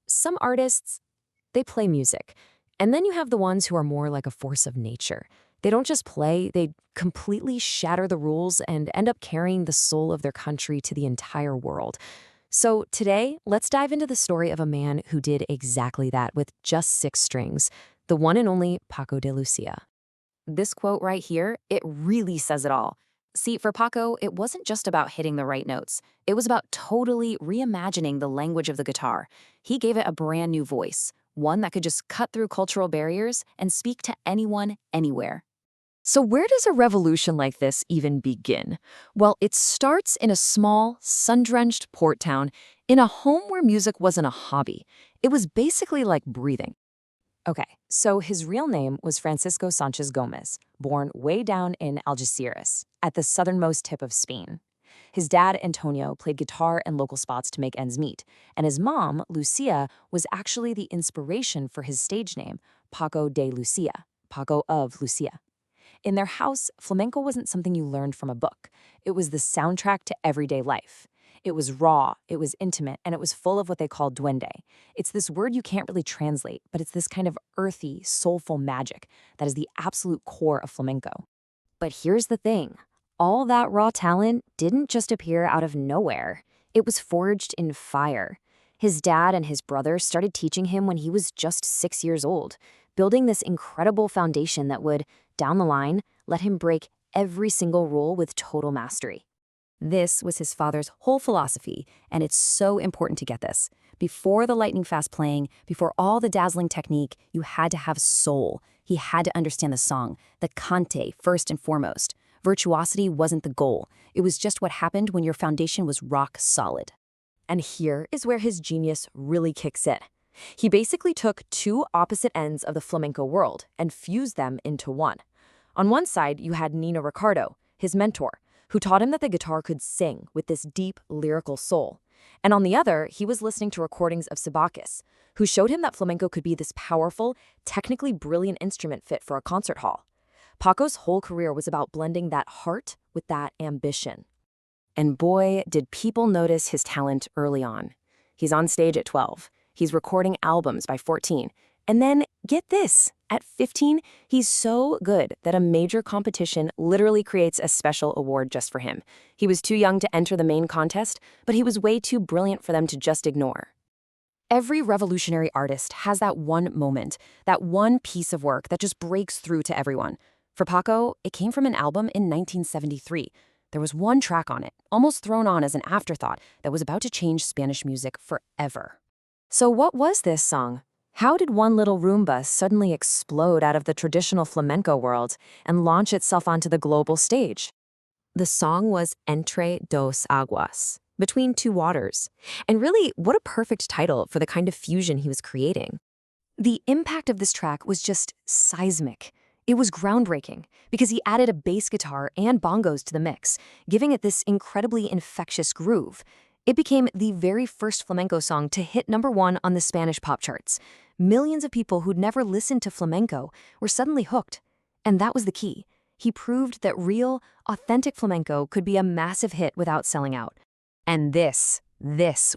Some artists, they play music. And then you have the ones who are more like a force of nature. They don't just play, they completely shatter the rules and end up carrying the soul of their country to the entire world. So today, let's dive into the story of a man who did exactly that with just 6 strings, the one and only Paco de Lucia. This quote right here, it really says it all. See, for Paco, it wasn't just about hitting the right notes. It was about totally reimagining the language of the guitar. He gave it a brand new voice, one that could just cut through cultural barriers and speak to anyone, anywhere. So where does a revolution like this even begin? Well, it starts in a small, sun-drenched port town in a home where music wasn't a hobby. It was basically like breathing. Okay, so his real name was Francisco Sánchez Gómez, born way down in Algeciras, at the southernmost tip of Spain. His dad, Antonio, played guitar in local spots to make ends meet, and his mom, Lucía, was actually the inspiration for his stage name, Paco de Lucía, Paco of Lucía. In their house, flamenco wasn't something you learned from a book. It was the soundtrack to everyday life. It was raw, it was intimate, and it was full of what they call duende. It's this word you can't really translate, but it's this kind of earthy, soulful magic that is the absolute core of flamenco. But here's the thing. All that raw talent didn't just appear out of nowhere. It was forged in fire. His dad and his brother started teaching him when he was just 6 years old, building this incredible foundation that would, down the line, let him break every single rule with total mastery. This was his father's whole philosophy, and it's so important to get this. Before the lightning-fast playing, before all the dazzling technique, you had to have soul. He had to understand the song, the cante first and foremost. Virtuosity wasn't the goal. It was just what happened when your foundation was rock solid. And here is where his genius really kicks in. He basically took 2 opposite ends of the flamenco world and fused them into one. On one side, you had Nino Ricardo, his mentor, who taught him that the guitar could sing with this deep, lyrical soul. And on the other, he was listening to recordings of Sebakis, who showed him that flamenco could be this powerful, technically brilliant instrument fit for a concert hall. Paco's whole career was about blending that heart with that ambition. And boy, did people notice his talent early on. He's on stage at 12. He's recording albums by 14. And then, get this, at 15, he's so good that a major competition literally creates a special award just for him. He was too young to enter the main contest, but he was way too brilliant for them to just ignore. Every revolutionary artist has that one moment, that one piece of work that just breaks through to everyone. For Paco, it came from an album in 1973. There was one track on it, almost thrown on as an afterthought, that was about to change Spanish music forever. So what was this song? How did one little Roomba suddenly explode out of the traditional flamenco world and launch itself onto the global stage? The song was Entre dos aguas, Between Two Waters. And really, what a perfect title for the kind of fusion he was creating. The impact of this track was just seismic. It was groundbreaking because he added a bass guitar and bongos to the mix, giving it this incredibly infectious groove. It became the very first flamenco song to hit #1 on the Spanish pop charts. Millions of people who'd never listened to flamenco were suddenly hooked. And that was the key. He proved that real, authentic flamenco could be a massive hit without selling out. And this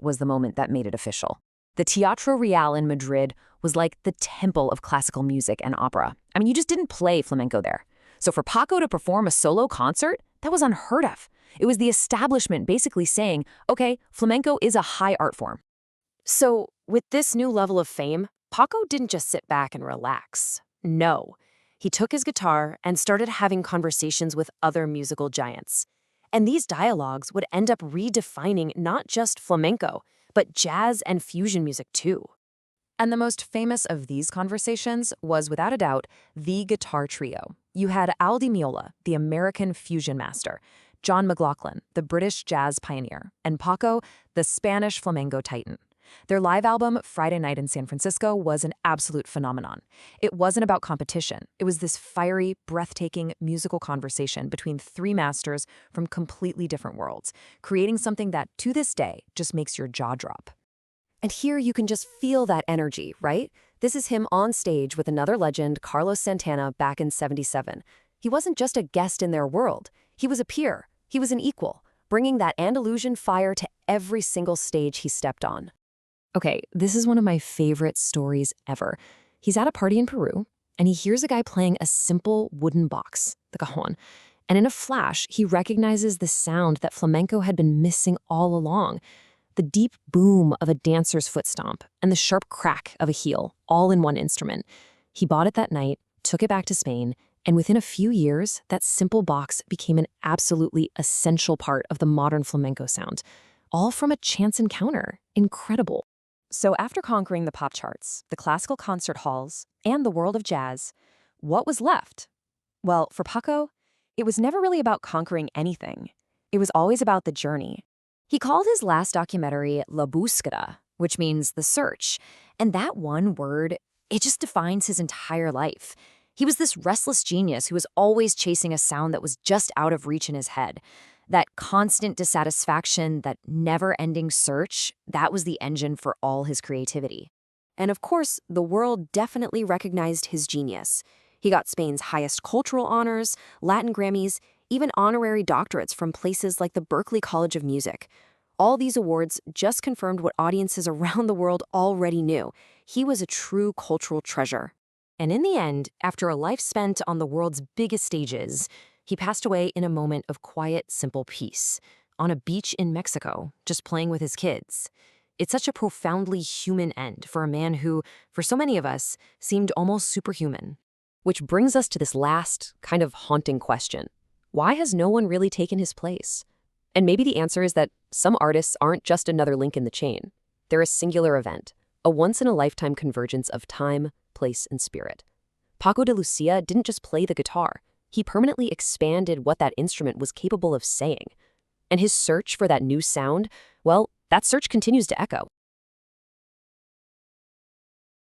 was the moment that made it official. The Teatro Real in Madrid was like the temple of classical music and opera. I mean, you just didn't play flamenco there. So for Paco to perform a solo concert, that was unheard of. It was the establishment basically saying, okay, flamenco is a high art form. So with this new level of fame, Paco didn't just sit back and relax. No. He took his guitar and started having conversations with other musical giants. And these dialogues would end up redefining not just flamenco, but jazz and fusion music too. And the most famous of these conversations was, without a doubt, the guitar trio. You had Al Di Meola, the American fusion master, John McLaughlin, the British jazz pioneer, and Paco, the Spanish flamenco titan. Their live album, Friday Night in San Francisco, was an absolute phenomenon. It wasn't about competition. It was this fiery, breathtaking musical conversation between 3 masters from completely different worlds, creating something that, to this day, just makes your jaw drop. And here you can just feel that energy, right? This is him on stage with another legend, Carlos Santana, back in '77. He wasn't just a guest in their world. He was a peer. He was an equal, bringing that Andalusian fire to every single stage he stepped on. Okay, this is one of my favorite stories ever. He's at a party in Peru, and he hears a guy playing a simple wooden box, the cajon. And in a flash, he recognizes the sound that flamenco had been missing all along. The deep boom of a dancer's foot stomp and the sharp crack of a heel, all in one instrument. He bought it that night, took it back to Spain, and within a few years, that simple box became an absolutely essential part of the modern flamenco sound. All from a chance encounter. Incredible. So after conquering the pop charts, the classical concert halls, and the world of jazz, what was left? Well, for Paco, it was never really about conquering anything. It was always about the journey. He called his last documentary La Búsqueda, which means the search. And that one word, it just defines his entire life. He was this restless genius who was always chasing a sound that was just out of reach in his head. That constant dissatisfaction, that never-ending search, that was the engine for all his creativity. And of course, the world definitely recognized his genius. He got Spain's highest cultural honors, Latin Grammys, even honorary doctorates from places like the Berklee College of Music. All these awards just confirmed what audiences around the world already knew. He was a true cultural treasure. And in the end, after a life spent on the world's biggest stages, he passed away in a moment of quiet, simple peace, on a beach in Mexico, just playing with his kids. It's such a profoundly human end for a man who, for so many of us, seemed almost superhuman. Which brings us to this last, kind of haunting question. Why has no one really taken his place? And maybe the answer is that some artists aren't just another link in the chain. They're a singular event, a once-in-a-lifetime convergence of time, place, and spirit. Paco de Lucía didn't just play the guitar. He permanently expanded what that instrument was capable of saying. And his search for that new sound, well, that search continues to echo.